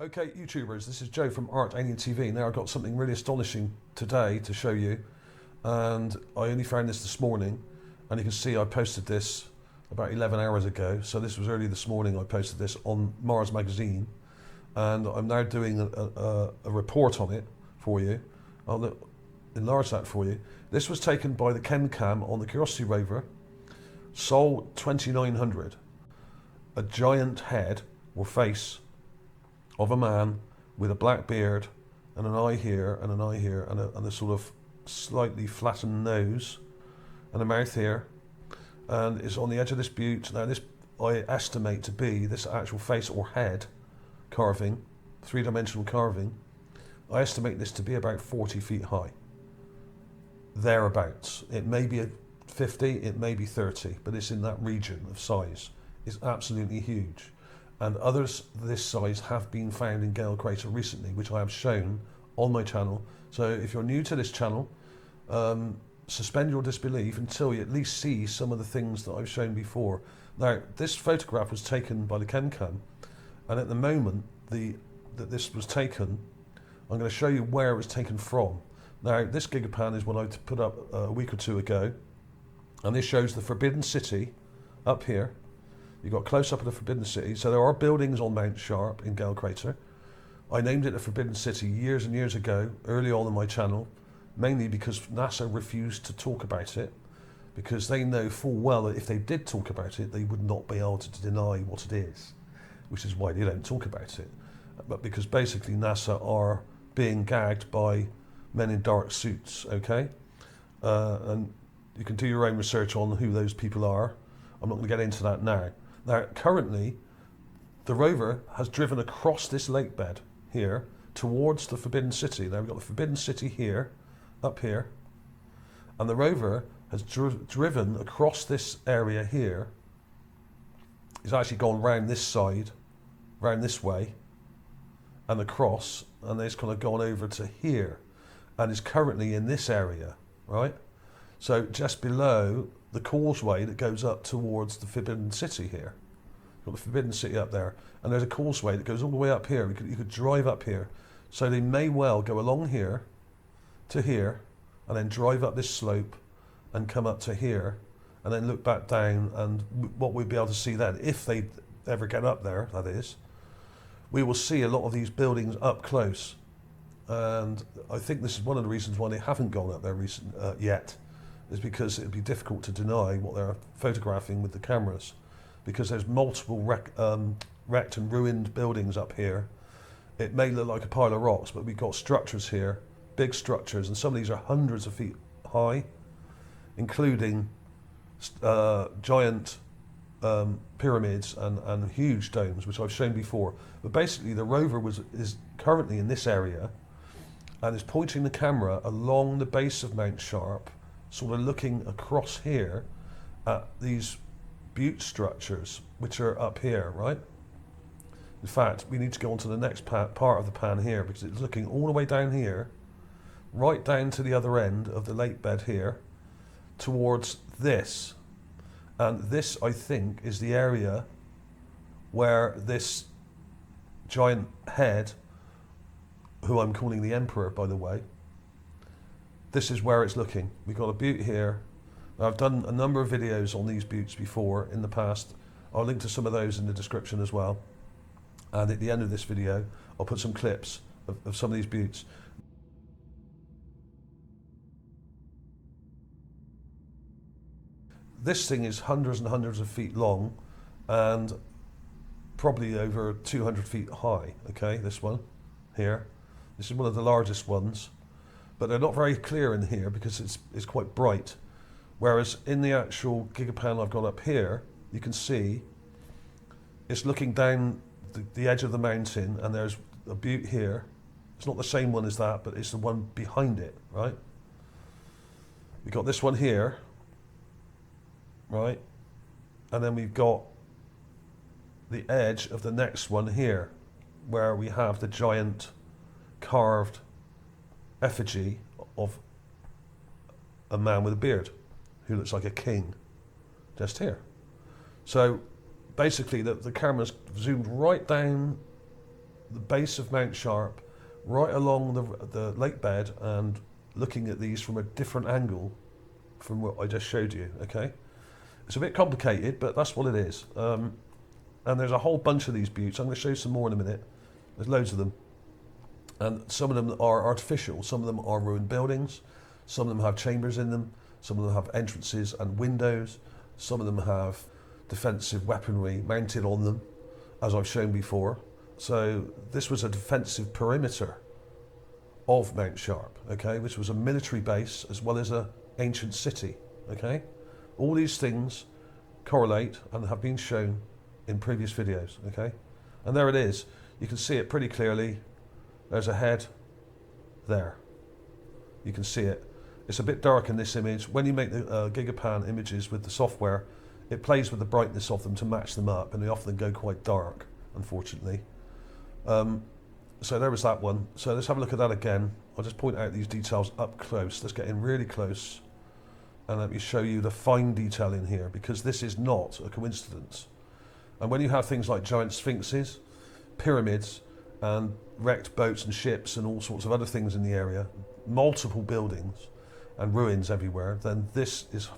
Okay, YouTubers, this is Joe from ArtAlienTV. Now I've got something really astonishing today to show you, and I only found this morning, and you can see I posted this about 11 hours ago, so this was early this morning. I posted this on Mars magazine, and I'm now doing a report on it for you. I'll enlarge that for you. This was taken by the Chem on the Curiosity rover, Sol 2900, a giant head or face of a man with a black beard and an eye here and an eye here and a sort of slightly flattened nose and a mouth here, and it's on the edge of this butte. Now this I estimate to be this actual face or head carving, three-dimensional carving. I estimate this to be about 40 feet high, thereabouts. It may be 50, it may be 30, but it's in that region of size. It's absolutely huge. And others this size have been found in Gale Crater recently, which I have shown on my channel. So if you're new to this channel, suspend your disbelief until you at least see some of the things that I've shown before. Now, this photograph was taken by the Chem, and at the moment that this was taken, I'm going to show you where it was taken from. Now, this Gigapan is one I put up a week or two ago, and this shows the Forbidden City up here. You've got close up of the Forbidden City. So there are buildings on Mount Sharp in Gale Crater. I named it the Forbidden City years and years ago, early on in my channel, mainly because NASA refused to talk about it, because they know full well that if they did talk about it, they would not be able to deny what it is, which is why they don't talk about it. But because basically NASA are being gagged by men in dark suits, okay? And you can do your own research on who those people are. I'm not going to get into that now. Now, currently, the rover has driven across this lake bed here towards the Forbidden City. Now, we've got the Forbidden City here, up here, and the rover has driven across this area here. It's actually gone round this side, round this way, and across, and it's kind of gone over to here, and is currently in this area, right? So just below the causeway that goes up towards the Forbidden City here. You've got the Forbidden City up there, and there's a causeway that goes all the way up here. You could drive up here. So they may well go along here to here, and then drive up this slope and come up to here, and then look back down, and what we'd be able to see then, if they ever get up there, that is, we will see a lot of these buildings up close. And I think this is one of the reasons why they haven't gone up there yet, is because it would be difficult to deny what they're photographing with the cameras, because there's multiple wrecked and ruined buildings up here. It may look like a pile of rocks, but we've got structures here, big structures, and some of these are hundreds of feet high, including giant pyramids and huge domes, which I've shown before. But basically the rover is currently in this area and is pointing the camera along the base of Mount Sharp, sort of looking across here at these butte structures, which are up here, right? In fact, we need to go on to the next part of the pan here, because it's looking all the way down here, right down to the other end of the lake bed here, towards this. And this, I think, is the area where this giant head, who I'm calling the Emperor, by the way, this is where it's looking. We've got a butte here. Now, I've done a number of videos on these buttes before in the past. I'll link to some of those in the description as well. And at the end of this video, I'll put some clips of some of these buttes. This thing is hundreds and hundreds of feet long and probably over 200 feet high, okay, this one here. This is one of the largest ones, but they're not very clear in here because it's quite bright. Whereas in the actual Gigapan I've got up here, you can see it's looking down the edge of the mountain, and there's a butte here. It's not the same one as that, but it's the one behind it, right? We've got this one here, right? And then we've got the edge of the next one here, where we have the giant carved effigy of a man with a beard who looks like a king, just here. So basically the camera's zoomed right down the base of Mount Sharp, right along the lake bed, and looking at these from a different angle from what I just showed you, okay? It's a bit complicated, but that's what it is. And there's a whole bunch of these buttes. I'm going to show you some more in a minute. There's loads of them. And some of them are artificial. Some of them are ruined buildings. Some of them have chambers in them. Some of them have entrances and windows. Some of them have defensive weaponry mounted on them, as I've shown before. So this was a defensive perimeter of Mount Sharp, okay, which was a military base as well as an ancient city, okay? All these things correlate and have been shown in previous videos, okay? And there it is. You can see it pretty clearly. There's a head there. You can see it. It's a bit dark in this image. When you make the Gigapan images with the software, it plays with the brightness of them to match them up, and they often go quite dark, unfortunately. So there was that one. So let's have a look at that again. I'll just point out these details up close. Let's get in really close, and let me show you the fine detail in here, because this is not a coincidence. And when you have things like giant sphinxes, pyramids, and wrecked boats and ships and all sorts of other things in the area, multiple buildings and ruins everywhere, then this is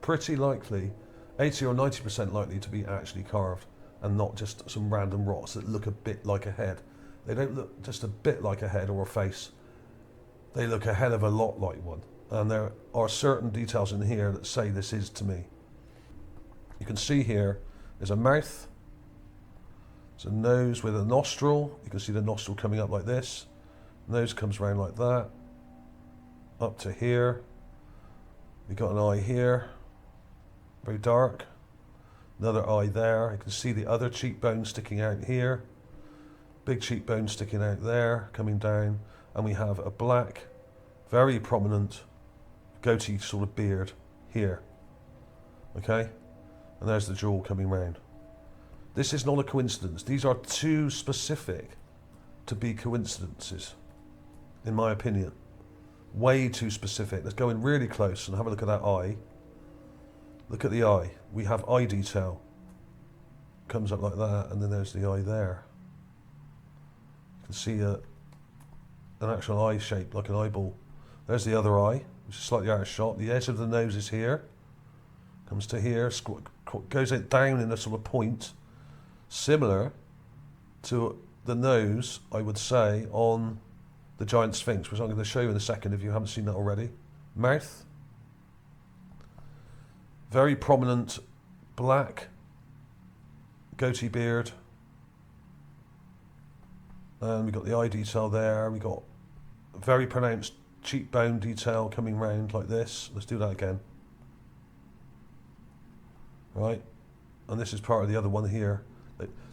pretty likely, 80 or 90% likely to be actually carved, and not just some random rocks that look a bit like a head. They don't look just a bit like a head or a face. They look a hell of a lot like one. And there are certain details in here that say this is to me. You can see here, there's a mouth, there's a nose with a nostril. You can see the nostril coming up like this. Nose comes around like that, up to here. We've got an eye here, very dark. Another eye there. You can see the other cheekbone sticking out here. Big cheekbone sticking out there, coming down. And we have a black, very prominent goatee sort of beard here. Okay? And there's the jaw coming round. This is not a coincidence. These are too specific to be coincidences, in my opinion. Way too specific. Let's go in really close and have a look at that eye. Look at the eye. We have eye detail. Comes up like that, and then there's the eye there. You can see an actual eye shape, like an eyeball. There's the other eye, which is slightly out of shot. The edge of the nose is here. Comes to here, goes down in a sort of point, similar to the nose, I would say, on the giant sphinx, which I'm going to show you in a second if you haven't seen that already. Mouth. Very prominent black goatee beard. And we've got the eye detail there. We've got a very pronounced cheekbone detail coming round like this. Let's do that again. Right. And this is part of the other one here.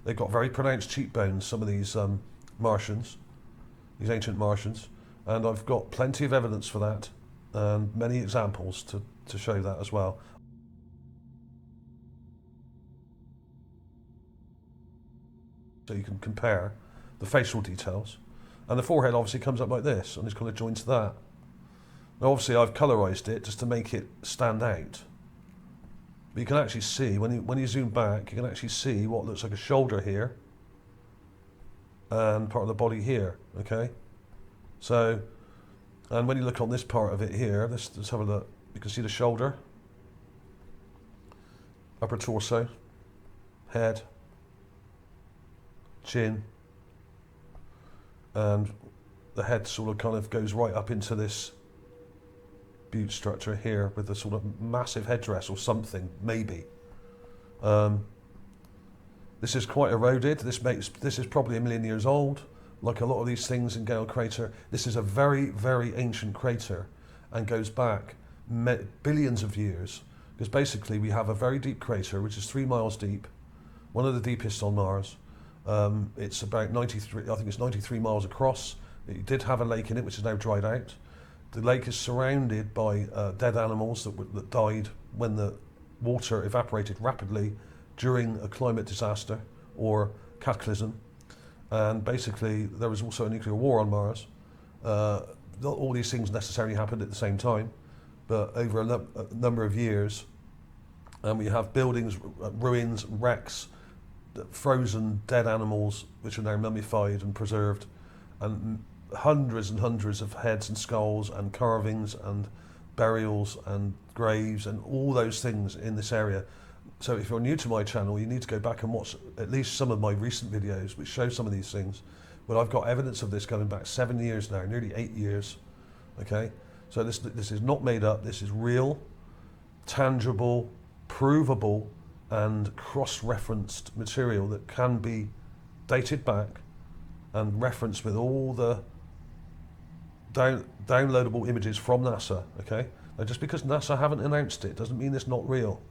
They've got very pronounced cheekbones, some of these Martians, these ancient Martians. And I've got plenty of evidence for that, and many examples to show that as well. So you can compare the facial details. And the forehead obviously comes up like this, and it's kind of joined to that. Now obviously I've colorized it just to make it stand out. But you can actually see, when you zoom back, you can actually see what looks like a shoulder here, and part of the body here, okay? So, and when you look on this part of it here, let's have a look. You can see the shoulder, upper torso, head, chin, and the head sort of kind of goes right up into this butte structure here with a sort of massive headdress or something, maybe. This is quite eroded. This is probably 1 million years old. Like a lot of these things in Gale Crater, this is a very, very ancient crater and goes back billions of years, because basically we have a very deep crater which is 3 miles deep, one of the deepest on Mars. It's about 93, I think it's 93 miles across. It did have a lake in it, which is now dried out. The lake is surrounded by dead animals that died when the water evaporated rapidly during a climate disaster or cataclysm. And basically there was also a nuclear war on Mars. Not all these things necessarily happened at the same time, but over a number of years. And we have buildings, ruins, wrecks, frozen dead animals which are now mummified and preserved, and hundreds and hundreds of heads and skulls and carvings and burials and graves and all those things in this area. So if you're new to my channel, you need to go back and watch at least some of my recent videos which show some of these things. But I've got evidence of this going back 7 years now, nearly 8 years. Okay, so this is not made up. This is real, tangible, provable, and cross-referenced material that can be dated back and referenced with all the downloadable images from NASA. Okay, now just because NASA haven't announced it doesn't mean it's not real.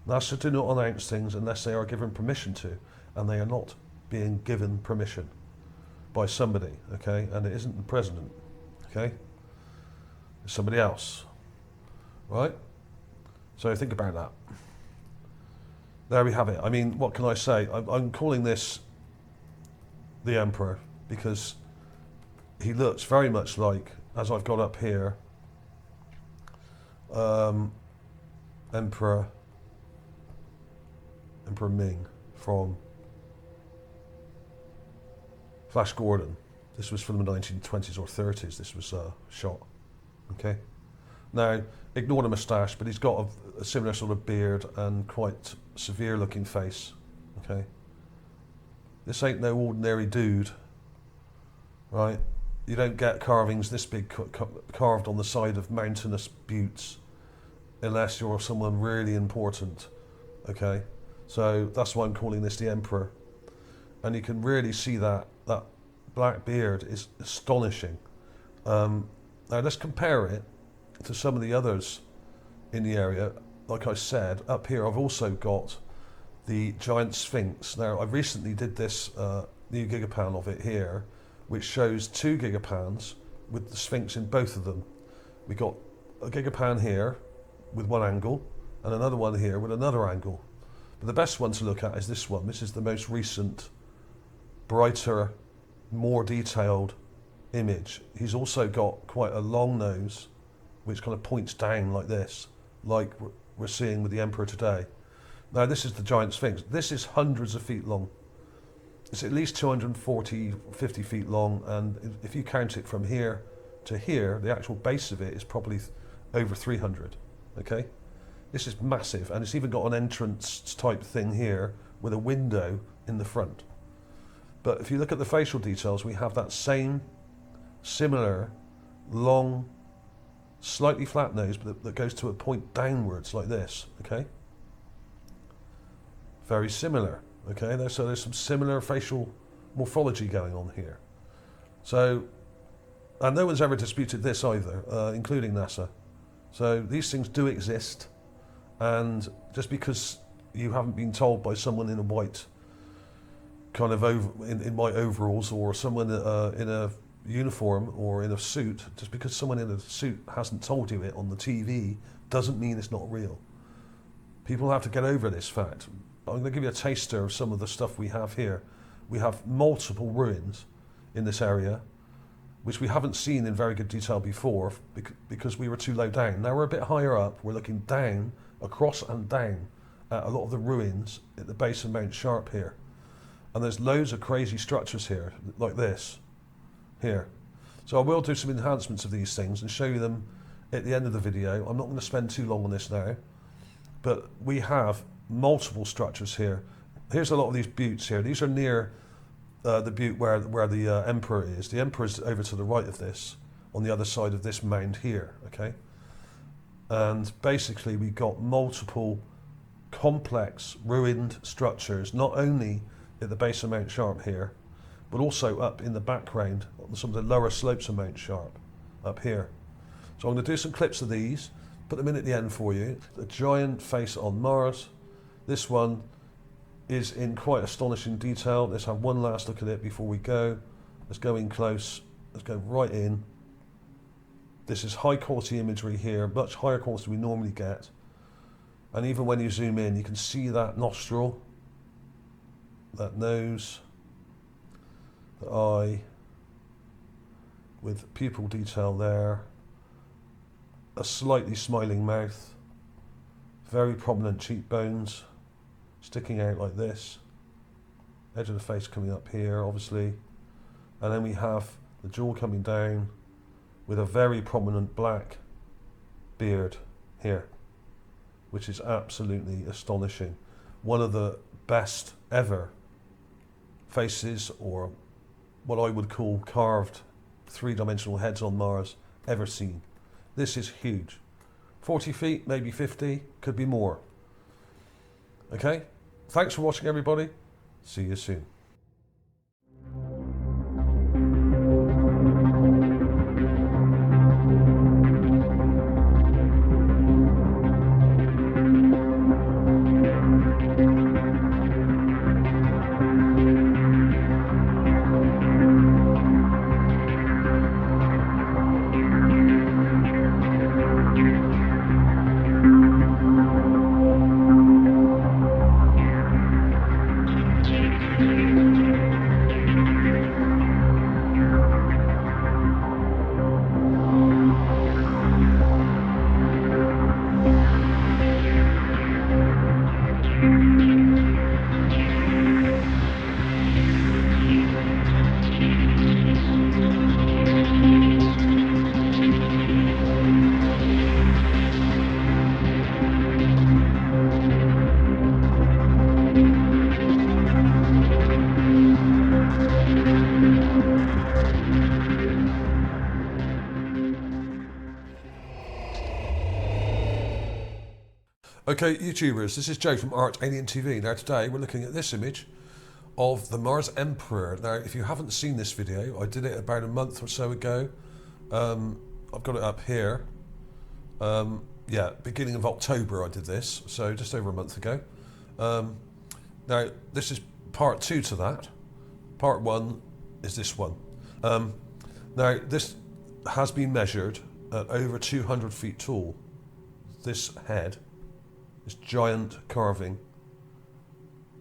NASA do not announce things unless they are given permission to, and they are not being given permission by somebody. Okay, and it isn't the president. Okay, it's somebody else, right? So think about that. There we have it. I mean, what can I say? I'm calling this the Emperor because he looks very much like, as I've got up here, Emperor Ming from Flash Gordon. This was from the 1920s or 30s. This was shot. Okay. Now, ignore the moustache, but he's got a similar sort of beard and quite severe looking face. Okay. This ain't no ordinary dude, right? You don't get carvings this big carved on the side of mountainous buttes unless you're someone really important. Okay. So that's why I'm calling this the Emperor. And you can really see that black beard is astonishing. Now let's compare it to some of the others in the area. Like I said, up here I've also got the giant Sphinx. Now I recently did this new Gigapan of it here, which shows 2 Gigapans with the Sphinx in both of them. We got a Gigapan here with one angle and another one here with another angle. But the best one to look at is this one. This is the most recent, brighter, more detailed image. He's also got quite a long nose, which kind of points down like this, like we're seeing with the Emperor today. Now this is the giant Sphinx. This is hundreds of feet long. It's at least 240, 50 feet long, and if you count it from here to here, the actual base of it is probably over 300, okay? This is massive, and it's even got an entrance type thing here with a window in the front. But if you look at the facial details, we have that same, similar, long, slightly flat nose, but that goes to a point downwards like this, okay? Very similar, okay? So there's some similar facial morphology going on here. So, and no one's ever disputed this either, including NASA. So these things do exist. And just because you haven't been told by someone in a white kind of in white overalls, or someone in a uniform or in a suit, just because someone in a suit hasn't told you it on the TV doesn't mean it's not real. People have to get over this fact. I'm going to give you a taster of some of the stuff we have here. We have multiple ruins in this area, which we haven't seen in very good detail before because we were too low down. Now we're a bit higher up. We're looking down, across and down at a lot of the ruins at the base of Mount Sharp here. And there's loads of crazy structures here, like this, here. So I will do some enhancements of these things and show you them at the end of the video. I'm not going to spend too long on this now, but we have multiple structures here. Here's a lot of these buttes here. These are near the butte where the Emperor is. The Emperor is over to the right of this, on the other side of this mound here, okay? And basically we got multiple complex ruined structures, not only at the base of Mount Sharp here, but also up in the background on some of the lower slopes of Mount Sharp up here. So I'm going to do some clips of these, put them in at the end for you. The giant face on Mars. This one is in quite astonishing detail. Let's have one last look at it before we go. Let's go in close. Let's go right in. This is high quality imagery here, much higher quality than we normally get. And even when you zoom in, you can see that nostril, that nose, the eye, with pupil detail there, a slightly smiling mouth, very prominent cheekbones, sticking out like this. edge of the face coming up here, obviously. And then we have the jaw coming down with a very prominent black beard here, which is absolutely astonishing. One of the best ever faces, or what I would call carved three-dimensional heads on Mars ever seen. This is huge. 40 feet, maybe 50, could be more. Okay, thanks for watching, everybody. See you soon. Okay, YouTubers, this is Joe from ArtAlienTV. Now today we're looking at this image of the Mars Emperor. Now if you haven't seen this video, I did it about a month or so ago. I've got it up here. Yeah, beginning of October I did this, so just over a month ago. Now this is part 2 to that. Part 1 is this one. Now this has been measured at over 200 feet tall. This head, this giant carving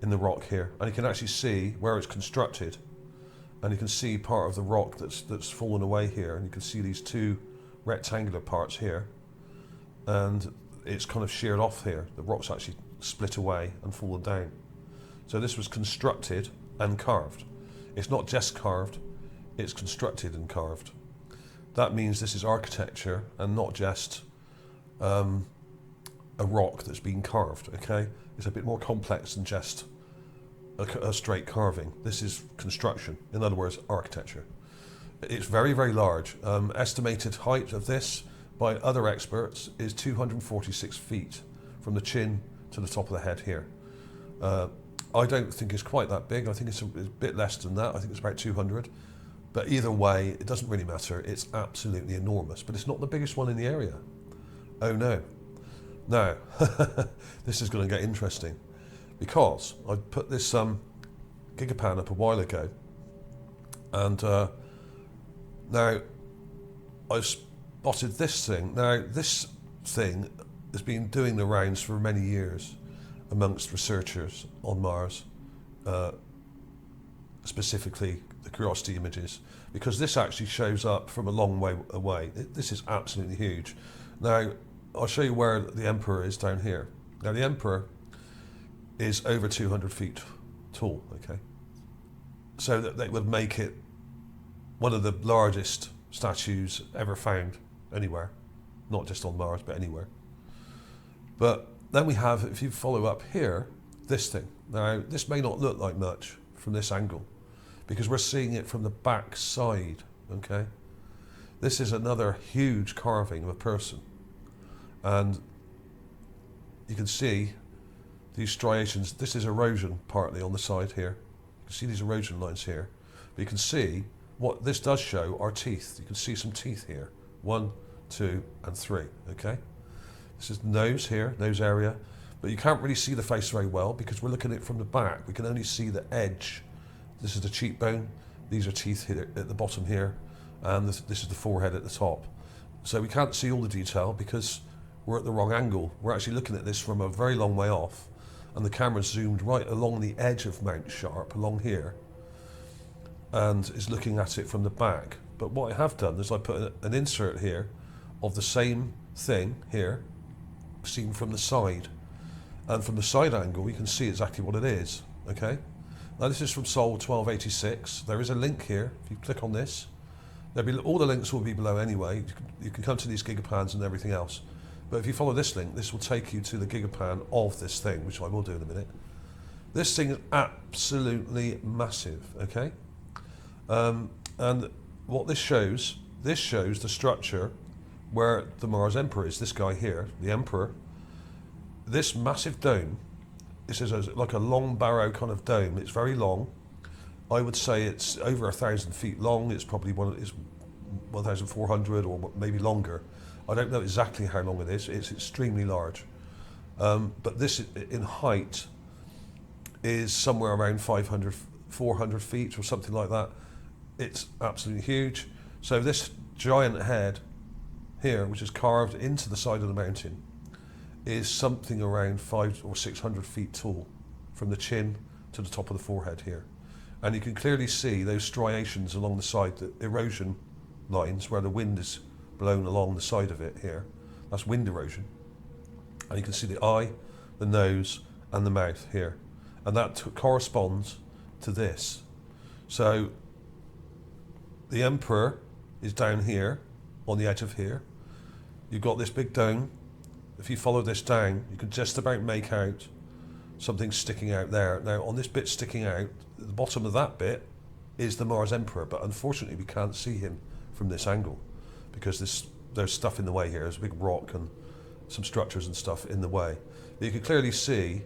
in the rock here, and you can actually see where it's constructed, and you can see part of the rock that's fallen away here, and you can see these two rectangular parts here, and it's kind of sheared off here. The rock's actually split away and fallen down. So this was constructed and carved. It's not just carved, it's constructed and carved. That means this is architecture and not just a rock that's been carved, okay? It's a bit more complex than just a straight carving. This is construction, in other words, architecture. It's very, very large. Estimated height of this by other experts is 246 feet from the chin to the top of the head here. I don't think it's quite that big. I think it's a bit less than that. I think it's about 200. But either way, it doesn't really matter. It's absolutely enormous, but it's not the biggest one in the area. Oh no. Now, this is going to get interesting, because I put this Gigapan up a while ago, and now I've spotted this thing. Now, this thing has been doing the rounds for many years amongst researchers on Mars, specifically the Curiosity images, because this actually shows up from a long way away. This is absolutely huge. Now, I'll show you where the Emperor is down here. Now the Emperor is over 200 feet tall, okay? So that would make it one of the largest statues ever found anywhere. Not just on Mars, but anywhere. But then we have, if you follow up here, this thing. Now this may not look like much from this angle, because we're seeing it from the back side, okay? This is another huge carving of a person. And you can see these striations. This is erosion partly on the side here. You can see these erosion lines here. But you can see what this does show are teeth. You can see some teeth here. 1, 2, and 3, okay? This is nose here, nose area. But you can't really see the face very well because we're looking at it from the back. We can only see the edge. This is the cheekbone. These are teeth here at the bottom here. And this is the forehead at the top. So we can't see all the detail because we're at the wrong angle. We're actually looking at this from a very long way off, and the camera's zoomed right along the edge of Mount Sharp, along here, and is looking at it from the back. But what I have done is I put an insert here of the same thing here, seen from the side. And from the side angle, you can see exactly what it is, okay? Now this is from Sol 1286. There is a link here. If you click on this, all the links will be below anyway. You can come to these gigapans and everything else. But if you follow this link, this will take you to the gigapan of this thing, which I will do in a minute. This thing is absolutely massive, okay? And what this shows the structure where the Mars Emperor is, this guy here, the Emperor. This massive dome, this is like a long barrow kind of dome. It's very long. I would say it's over 1,000 feet long. It's probably 1,400 or maybe longer. I don't know exactly how long it is. It's extremely large. But this in height is somewhere around 500, 400 feet or something like that. It's absolutely huge. So this giant head here, which is carved into the side of the mountain, is something around 500 or 600 feet tall from the chin to the top of the forehead here. And you can clearly see those striations along the side, the erosion lines where the wind is blown along the side of it here. That's wind erosion. And you can see the eye, the nose, and the mouth here. And that corresponds to this. So the Emperor is down here, on the edge of here. You've got this big dome. If you follow this down, you can just about make out something sticking out there. Now, on this bit sticking out, at the bottom of that bit is the Mars Emperor, but unfortunately we can't see him from this angle because there's stuff in the way here. There's a big rock and some structures and stuff in the way. But you can clearly see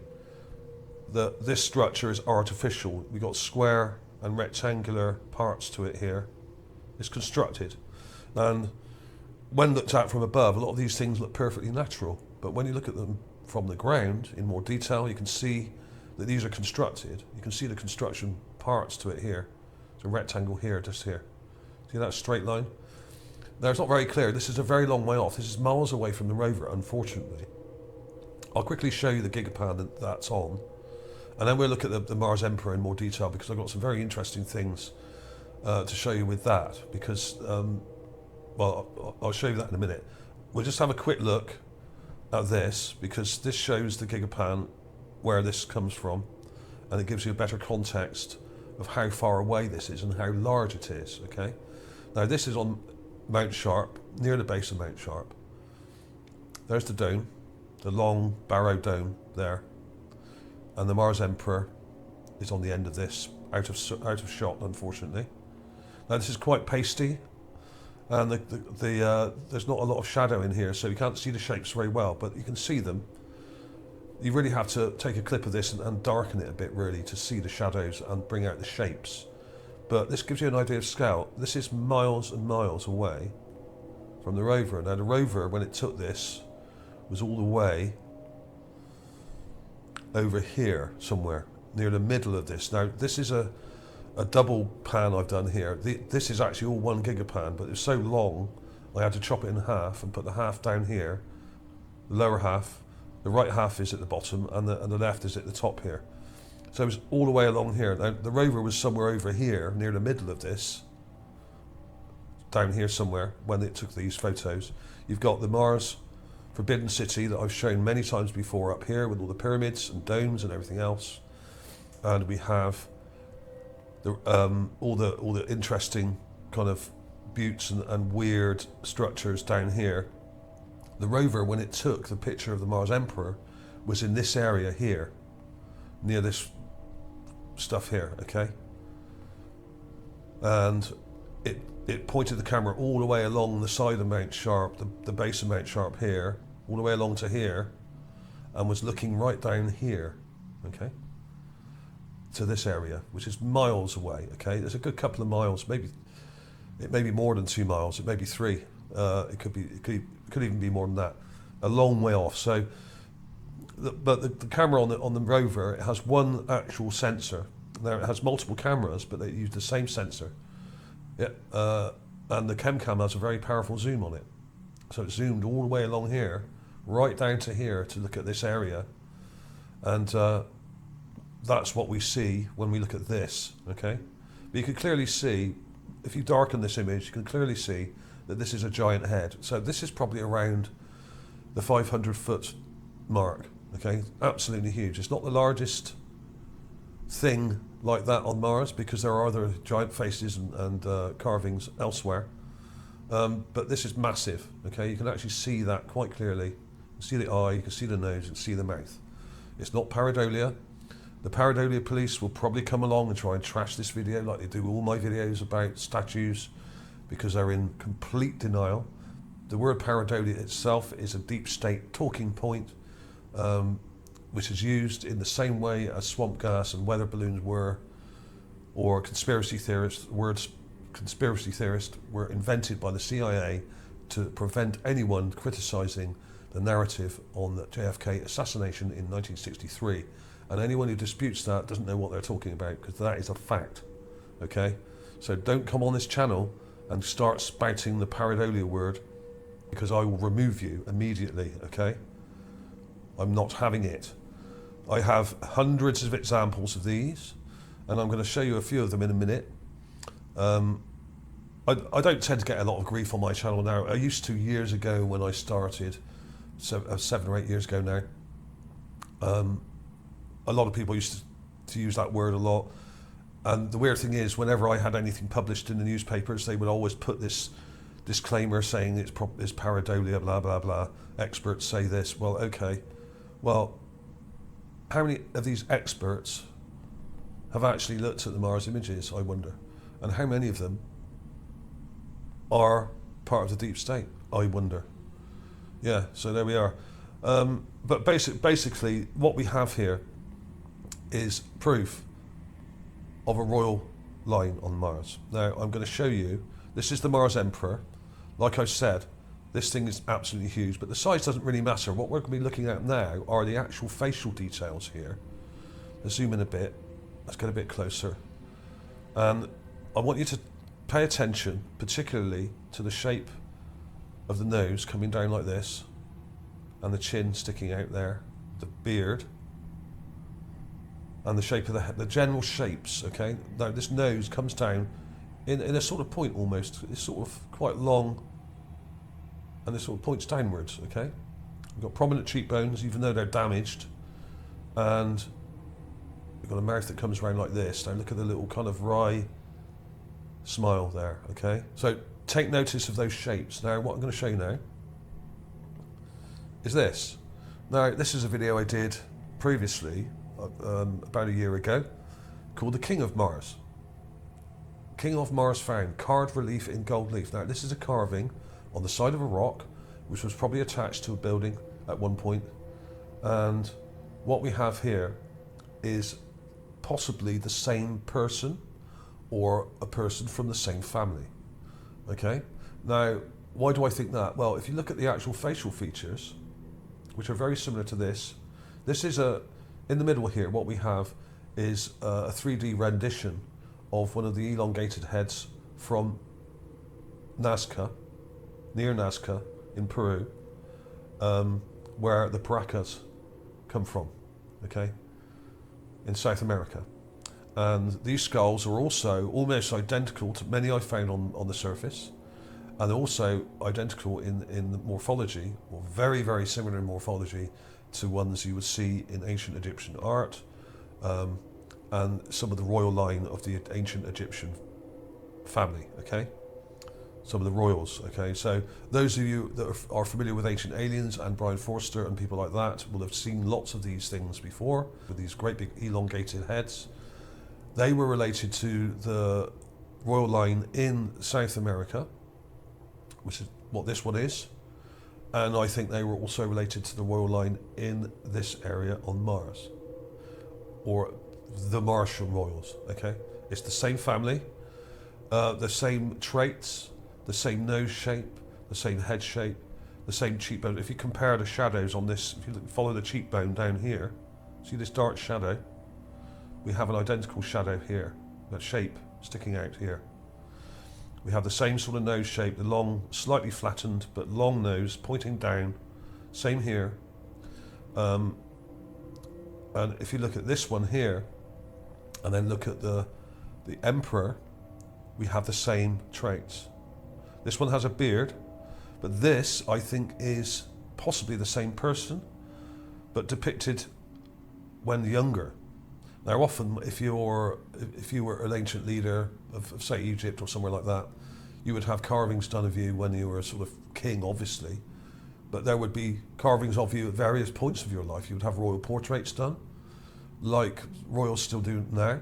that this structure is artificial. We've got square and rectangular parts to it here. It's constructed. And when looked at from above, a lot of these things look perfectly natural. But when you look at them from the ground in more detail, you can see that these are constructed. You can see the construction parts to it here. There's a rectangle here, just here. See that straight line? Now, it's not very clear. This is a very long way off. This is miles away from the rover, unfortunately. I'll quickly show you the gigapan that's on. And then we'll look at the Mars Emperor in more detail because I've got some very interesting things to show you with that. Because, well, I'll show you that in a minute. We'll just have a quick look at this because this shows the gigapan where this comes from, and it gives you a better context of how far away this is and how large it is. Okay, now this is on Mount Sharp, near the base of Mount Sharp. There's the dome, the long barrow dome there, and the Mars Emperor is on the end of this, out of shot, unfortunately. Now this is quite pasty, and there's not a lot of shadow in here, so you can't see the shapes very well, but you can see them. You really have to take a clip of this and darken it a bit, really, to see the shadows and bring out the shapes. But this gives you an idea of scale. This is miles and miles away from the rover. Now the rover, when it took this, was all the way over here somewhere, near the middle of this. Now this is a double pan I've done here. This is actually all 1 gigapan, but it's so long I had to chop it in half and put the half down here, the lower half. The right half is at the bottom and the left is at the top here. So it was all the way along here. Now the rover was somewhere over here near the middle of this, down here somewhere when it took these photos. You've got the Mars Forbidden City that I've shown many times before up here with all the pyramids and domes and everything else. And we have all the interesting kind of buttes and weird structures down here. The rover, when it took the picture of the Mars Emperor, was in this area here, near this stuff here, okay? And it pointed the camera all the way along the side of Mount Sharp, the base of Mount Sharp here, all the way along to here, and was looking right down here, okay? To this area, which is miles away, okay? There's a good couple of miles, maybe it may be more than 2 miles, it may be 3. It could even be more than that, a long way off. So, but the camera on the rover, it has one actual sensor. Now it has multiple cameras, but they use the same sensor. Yeah, and the ChemCam has a very powerful zoom on it. So it zoomed all the way along here, right down to here to look at this area, and that's what we see when we look at this. Okay, but you can clearly see, if you darken this image, you can clearly see that this is a giant head. So this is probably around the 500-foot mark, okay? Absolutely huge. It's not the largest thing like that on Mars, because there are other giant faces and carvings elsewhere. But this is massive, okay? You can actually see that quite clearly. You can see the eye, you can see the nose, you can see the mouth. It's not pareidolia. The pareidolia police will probably come along and try and trash this video like they do all my videos about statues, because they're in complete denial. The word pareidolia itself is a deep state talking point, which is used in the same way as swamp gas and weather balloons were, or conspiracy theorists. Words conspiracy theorist were invented by the CIA to prevent anyone criticizing the narrative on the JFK assassination in 1963. And anyone who disputes that doesn't know what they're talking about, because that is a fact, okay? So don't come on this channel and start spouting the pareidolia word, because I will remove you immediately, okay? I'm not having it. I have hundreds of examples of these, and I'm going to show you a few of them in a minute. I don't tend to get a lot of grief on my channel now. I used to years ago when I started, 7 or 8 years ago now. A lot of people used to use that word a lot. And the weird thing is, whenever I had anything published in the newspapers, they would always put this disclaimer saying it's pareidolia, blah, blah, blah. Experts say this. Well, okay. Well, how many of these experts have actually looked at the Mars images, I wonder? And how many of them are part of the deep state, I wonder? Yeah, so there we are. But basically, what we have here is proof of a royal line on Mars. Now, I'm going to show you, this is the Mars Emperor. Like I said, this thing is absolutely huge, but the size doesn't really matter. What we're going to be looking at now are the actual facial details here. Let's zoom in a bit. Let's get a bit closer. And I want you to pay attention, particularly to the shape of the nose coming down like this, and the chin sticking out there, the beard, and the shape of the head, the general shapes, okay? Now this nose comes down in a sort of point almost. It's sort of quite long, and it sort of points downwards, okay? We've got prominent cheekbones, even though they're damaged, and we've got a mouth that comes around like this. Now look at the little kind of wry smile there, okay? So take notice of those shapes. Now what I'm going to show you now is this. Now this is a video I did previously, about a year ago, called The King of Mars. King of Mars found, carved relief in gold leaf. Now this is a carving on the side of a rock, which was probably attached to a building at one point. And what we have here is possibly the same person, or a person from the same family, okay? Now, why do I think that? Well, if you look at the actual facial features, which are very similar to this is in the middle here, what we have is a 3D rendition of one of the elongated heads from Nazca, near Nazca in Peru, where the PHARAOHs come from, okay, in South America. And these skulls are also almost identical to many I found on the surface, and also identical in morphology, or very, very similar in morphology to ones you would see in ancient Egyptian art, and some of the royal line of the ancient Egyptian family, okay? Some of the royals, okay? So those of you that are familiar with Ancient Aliens and Brian Forster and people like that will have seen lots of these things before, with these great big elongated heads. They were related to the royal line in South America, which is what this one is. And I think they were also related to the royal line in this area on Mars, or the Martian royals, okay? It's the same family, the same traits, the same nose shape, the same head shape, the same cheekbone. If you compare the shadows on this, if you follow the cheekbone down here, see this dark shadow? We have an identical shadow here, that shape sticking out here. We have the same sort of nose shape, the long, slightly flattened, but long nose pointing down, same here. And if you look at this one here, and then look at the Emperor, we have the same traits. This one has a beard, but this, I think, is possibly the same person, but depicted when younger. Now, often, if you were an ancient leader of say Egypt or somewhere like that, you would have carvings done of you when you were a sort of king, obviously, but there would be carvings of you at various points of your life. You would have royal portraits done, like royals still do now,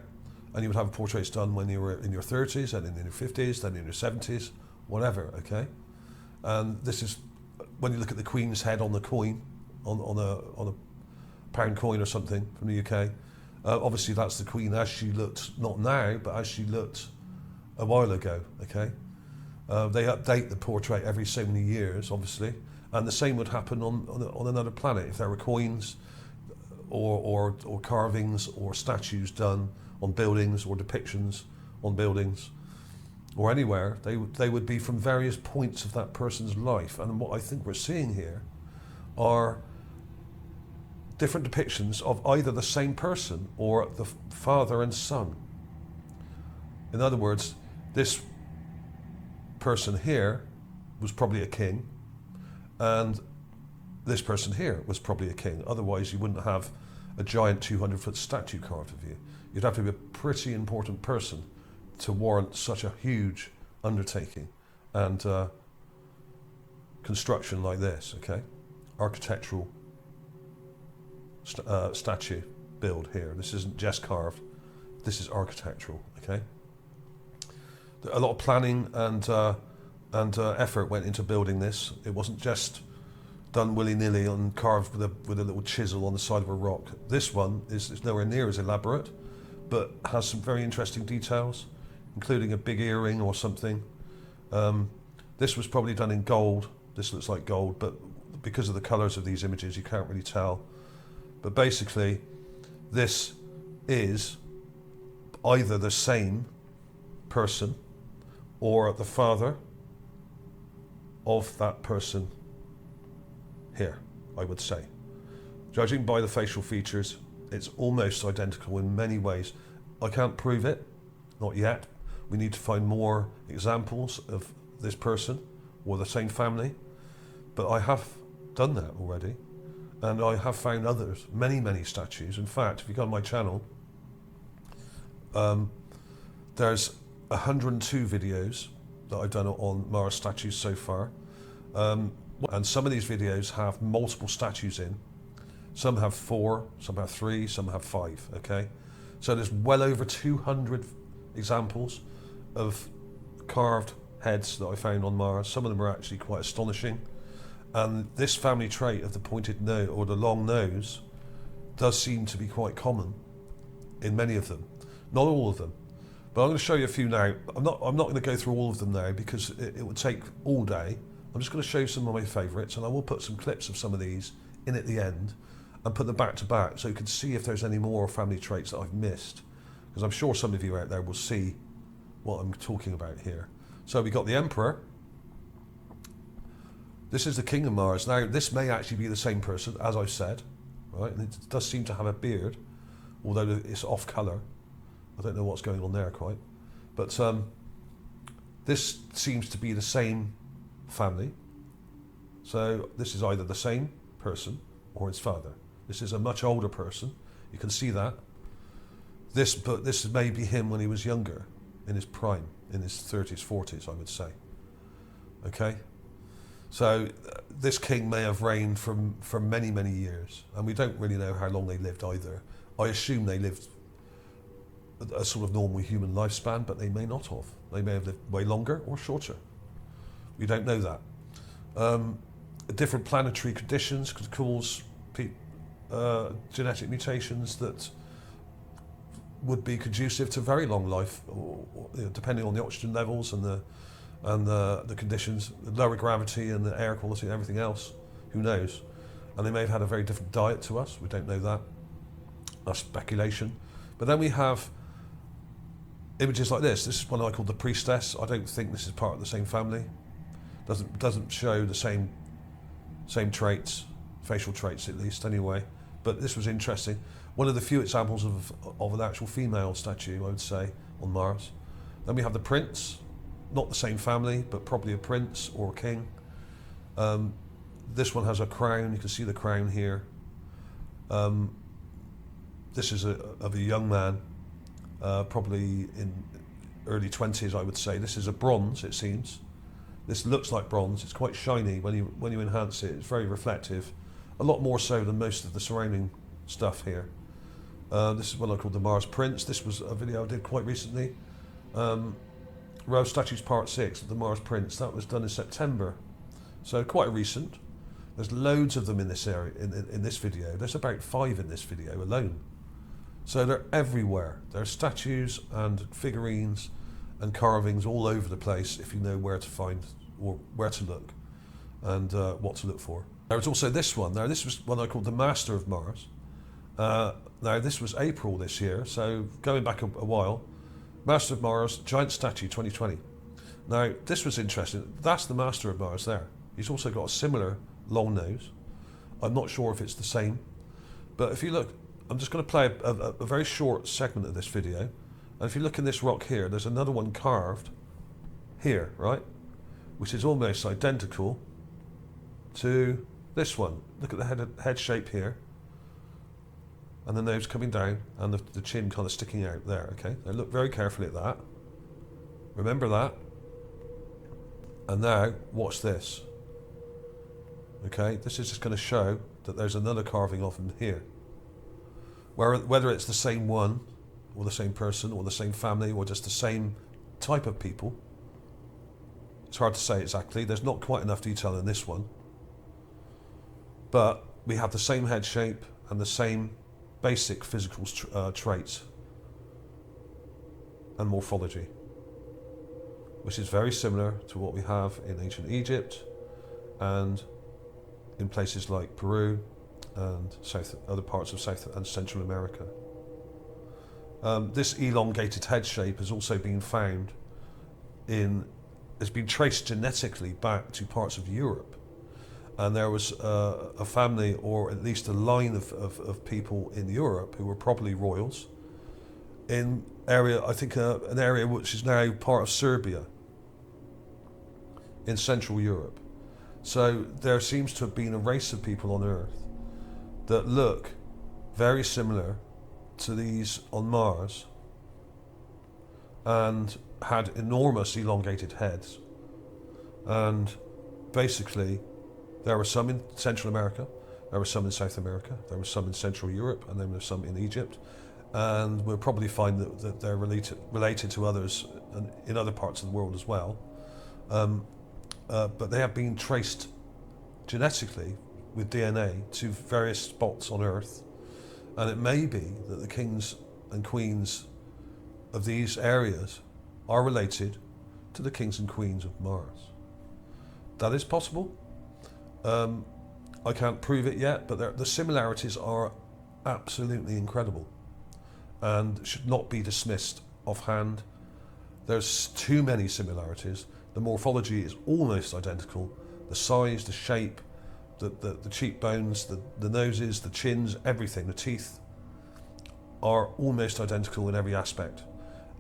and you would have portraits done when you were in your 30s, and in your 50s, then in your 70s, whatever, okay? And this is, when you look at the Queen's head on the coin, on a pound coin or something from the UK, obviously that's the Queen as she looked, not now, but as she looked a while ago, okay? They update the portrait every so many years, obviously, and the same would happen on another planet. If there were coins or carvings or statues done on buildings or depictions on buildings or anywhere, they would be from various points of that person's life. And what I think we're seeing here are different depictions of either the same person or the father and son. In other words, this person here was probably a king, and this person here was probably a king. Otherwise, you wouldn't have a giant 200-foot statue carved of you. You'd have to be a pretty important person to warrant such a huge undertaking and construction like this, okay? Architectural statue build here. This isn't just carved, this is architectural, okay? A lot of planning and effort went into building this. It wasn't just done willy-nilly and carved with a little chisel on the side of a rock. This one is nowhere near as elaborate, but has some very interesting details, including a big earring or something. This was probably done in gold. This looks like gold, but because of the colours of these images, you can't really tell. But basically, this is either the same person or the father of that person here, I would say. Judging by the facial features, it's almost identical in many ways. I can't prove it, not yet. We need to find more examples of this person or the same family, but I have done that already, and I have found others, many statues. In fact, if you go on my channel, there's 102 videos that I've done on Mars statues so far, and some of these videos have multiple statues in. Some have 4, some have 3, some have 5, okay? So there's well over 200 examples of carved heads that I found on Mars. Some of them are actually quite astonishing. And this family trait of the pointed nose or the long nose does seem to be quite common in many of them. Not all of them, but I'm going to show you a few now. I'm not going to go through all of them now because it would take all day. I'm just going to show you some of my favourites, and I will put some clips of some of these in at the end and put them back to back so you can see if there's any more family traits that I've missed, because I'm sure some of you out there will see what I'm talking about here. So we got the Emperor. This is the King of Mars. Now, this may actually be the same person, as I've said, right? And it does seem to have a beard, although it's off colour. I don't know what's going on there quite. But this seems to be the same family. So this is either the same person or his father. This is a much older person. You can see that. But this may be him when he was younger, in his prime, in his 30s, 40s, I would say. Okay? So this king may have reigned for many years, and we don't really know how long they lived either. I assume they lived a sort of normal human lifespan, but they may not have. They may have lived way longer or shorter. We don't know that. Different planetary conditions could cause genetic mutations that would be conducive to very long life, or depending on the oxygen levels and the conditions, the lower gravity and the air quality and everything else. Who knows? And they may have had a very different diet to us. We don't know that. That's speculation. But then we have images like this. This is one I call the Priestess. I don't think this is part of the same family. Doesn't show the same traits, facial traits at least anyway. But this was interesting. One of the few examples of an actual female statue, I would say, on Mars. Then we have the Prince, not the same family, but probably a prince or a king. This one has a crown. You can see the crown here. this is of a young man, probably in early 20s, I would say. This is a bronze, it seems. This looks like bronze. It's quite shiny when you enhance it. It's very reflective, a lot more so than most of the surrounding stuff here. This is what I call the Mars Prince. This was a video I did quite recently. Row of Statues Part 6 of the Mars Prince. That was done in September, so quite recent. There's loads of them in this area, in this video. There's about 5 in this video alone. So they're everywhere. There are statues and figurines and carvings all over the place if you know where to find or where to look and what to look for. There was also this one. Now this was one I called the Master of Mars. Now this was April this year, so going back a while. Master of Mars, giant statue 2020. Now this was interesting. That's the Master of Mars there. He's also got a similar long nose. I'm not sure if it's the same, but if you look, I'm just going to play a very short segment of this video, and if you look in this rock here, there's another one carved here, right, which is almost identical to this one. Look at the head shape here, and the nose coming down, and the chin kind of sticking out there, okay? Now look very carefully at that. Remember that. And now, watch this. Okay, this is just going to show that there's another carving of him here. Whether it's the same one, or the same person, or the same family, or just the same type of people, it's hard to say exactly. There's not quite enough detail in this one. But we have the same head shape and the same basic physical traits and morphology, which is very similar to what we have in ancient Egypt and in places like Peru and other parts of South and Central America. This elongated head shape has also been found has been traced genetically back to parts of Europe. And there was a family, or at least a line of people in Europe who were probably royals in area, I think an area which is now part of Serbia in Central Europe. So there seems to have been a race of people on Earth that look very similar to these on Mars and had enormous elongated heads. And basically, there were some in Central America, there were some in South America, there were some in Central Europe, and then there's some in Egypt. And we'll probably find that they're related to others in other parts of the world as well. But they have been traced genetically with DNA to various spots on Earth. And it may be that the kings and queens of these areas are related to the kings and queens of Mars. That is possible. I can't prove it yet, but the similarities are absolutely incredible and should not be dismissed offhand. There's too many similarities. The morphology is almost identical. The size, the shape, the cheekbones, the noses, the chins, everything, the teeth are almost identical in every aspect.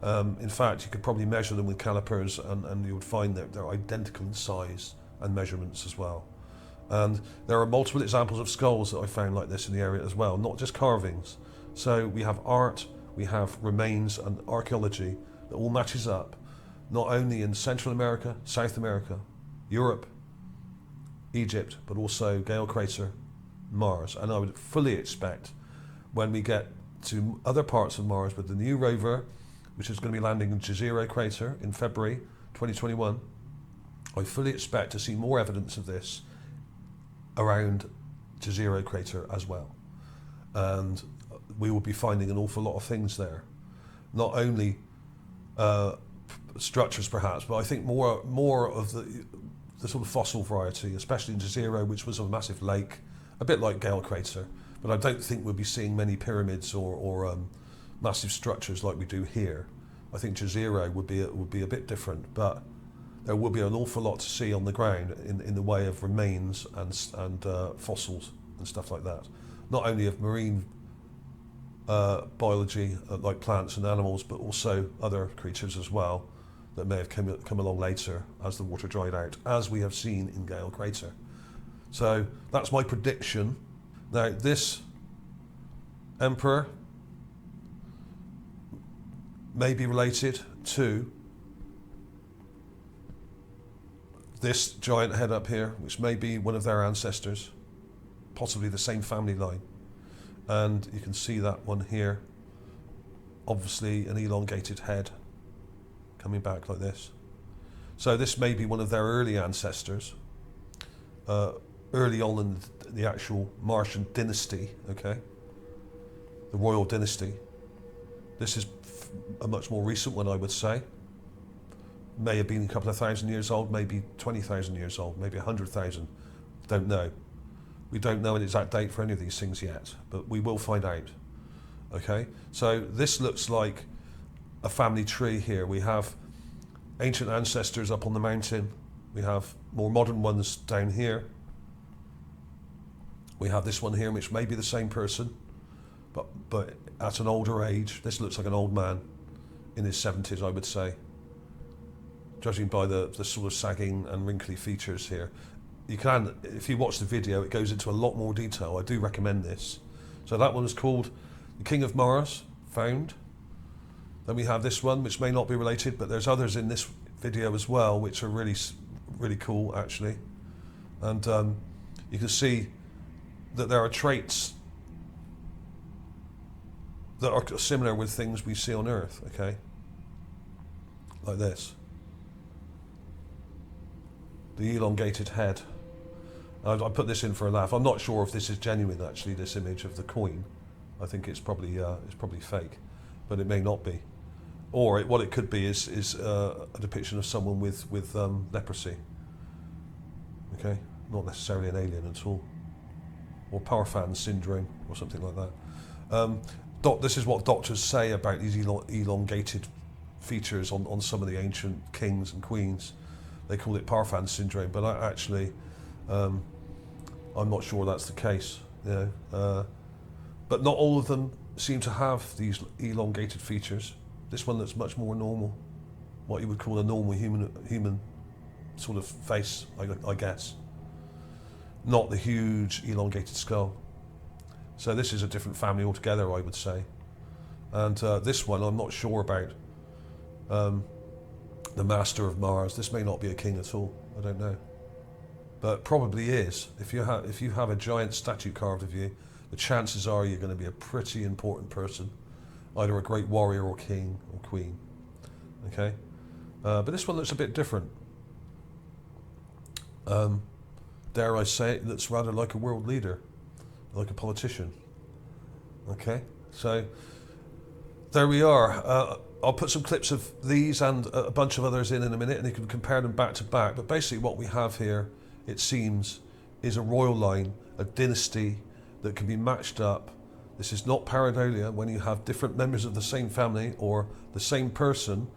In fact, you could probably measure them with calipers and you would find that they're identical in size and measurements as well. And there are multiple examples of skulls that I found like this in the area as well, not just carvings. So we have art, we have remains and archaeology that all matches up, not only in Central America, South America, Europe, Egypt, but also Gale Crater, Mars. And I would fully expect when we get to other parts of Mars with the new rover, which is going to be landing in Jezero crater in February 2021, I fully expect to see more evidence of this around Jezero crater as well. And we will be finding an awful lot of things there. Not only structures perhaps, but I think more of the sort of fossil variety, especially in Jezero, which was a massive lake, a bit like Gale Crater, but I don't think we'll be seeing many pyramids or massive structures like we do here. I think Jezero would be a bit different, but there will be an awful lot to see on the ground in the way of remains and fossils and stuff like that. Not only of marine biology, like plants and animals, but also other creatures as well that may have come along later as the water dried out, as we have seen in Gale Crater. So that's my prediction. Now this emperor may be related to this giant head up here, which may be one of their ancestors, possibly the same family line. And you can see that one here, obviously an elongated head coming back like this. So this may be one of their early ancestors, early on in the actual Martian dynasty, okay? The royal dynasty. This is a much more recent one, I would say. May have been a couple of thousand years old, maybe 20,000 years old, maybe 100,000. Don't know. We don't know an exact date for any of these things yet, but we will find out. Okay, so this looks like a family tree here. We have ancient ancestors up on the mountain. We have more modern ones down here. We have this one here, which may be the same person, but at an older age. This looks like an old man in his 70s, I would say, judging by the sort of sagging and wrinkly features here. You can, if you watch the video, it goes into a lot more detail. I do recommend this. So that one is called the King of Mars, found. Then we have this one, which may not be related, but there's others in this video as well, which are really, really cool, actually. And you can see that there are traits that are similar with things we see on Earth, okay? Like this. The elongated head. I put this in for a laugh. I'm not sure if this is genuine, actually, this image of the coin. I think it's probably fake, but it may not be. Or what it could be is a depiction of someone with leprosy. Okay, not necessarily an alien at all, or PHARAOH syndrome or something like that. This is what doctors say about these elongated features on some of the ancient kings and queens. They call it PHARAOH syndrome, but I'm not sure that's the case. You know, but not all of them seem to have these elongated features. This one looks much more normal, what you would call a normal human sort of face, I guess. Not the huge elongated skull. So this is a different family altogether, I would say. And this one, I'm not sure about. The Master of Mars. This may not be a king at all. I don't know, but probably is. If you have a giant statue carved of you, the chances are you're going to be a pretty important person, either a great warrior or king or queen. Okay, but this one looks a bit different. Dare I say it looks rather like a world leader, like a politician. Okay, so there we are. I'll put some clips of these and a bunch of others in a minute, and you can compare them back to back. But basically what we have here, it seems, is a royal line, a dynasty that can be matched up. This is not pareidolia, when you have different members of the same family or the same person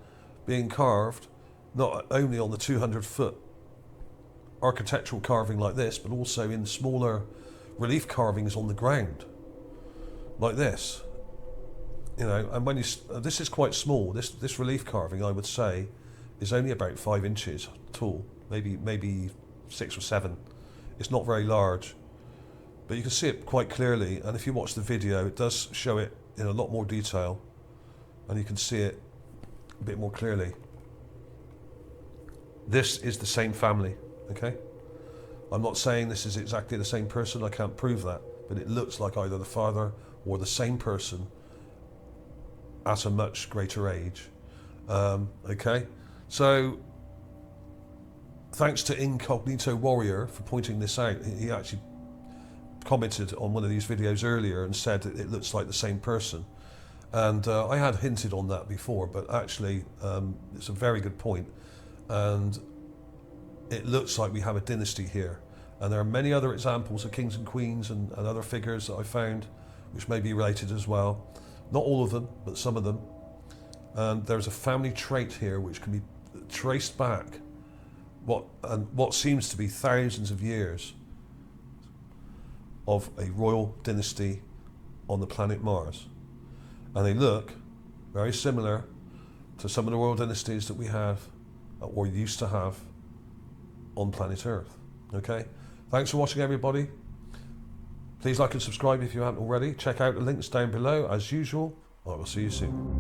being carved, not only on the 200-foot architectural carving like this, but also in smaller relief carvings on the ground, like this. You know, and when this is quite small. This relief carving, I would say, is only about 5 inches tall, maybe 6 or 7. It's not very large, but you can see it quite clearly. And if you watch the video, it does show it in a lot more detail, and you can see it a bit more clearly. This is the same family, okay? I'm not saying this is exactly the same person. I can't prove that, but it looks like either the father or the same person at a much greater age. Okay, so thanks to Incognito Warrior for pointing this out. He actually commented on one of these videos earlier and said that it looks like the same person, and I had hinted on that before, but actually it's a very good point, and it looks like we have a dynasty here, and there are many other examples of kings and queens and other figures that I found which may be related as well. Not all of them, but some of them. And there's a family trait here which can be traced back what seems to be thousands of years of a royal dynasty on the planet Mars. And they look very similar to some of the royal dynasties that we have or used to have on planet Earth. Okay? Thanks for watching, everybody. Please like and subscribe if you haven't already. Check out the links down below as usual. I will see you soon.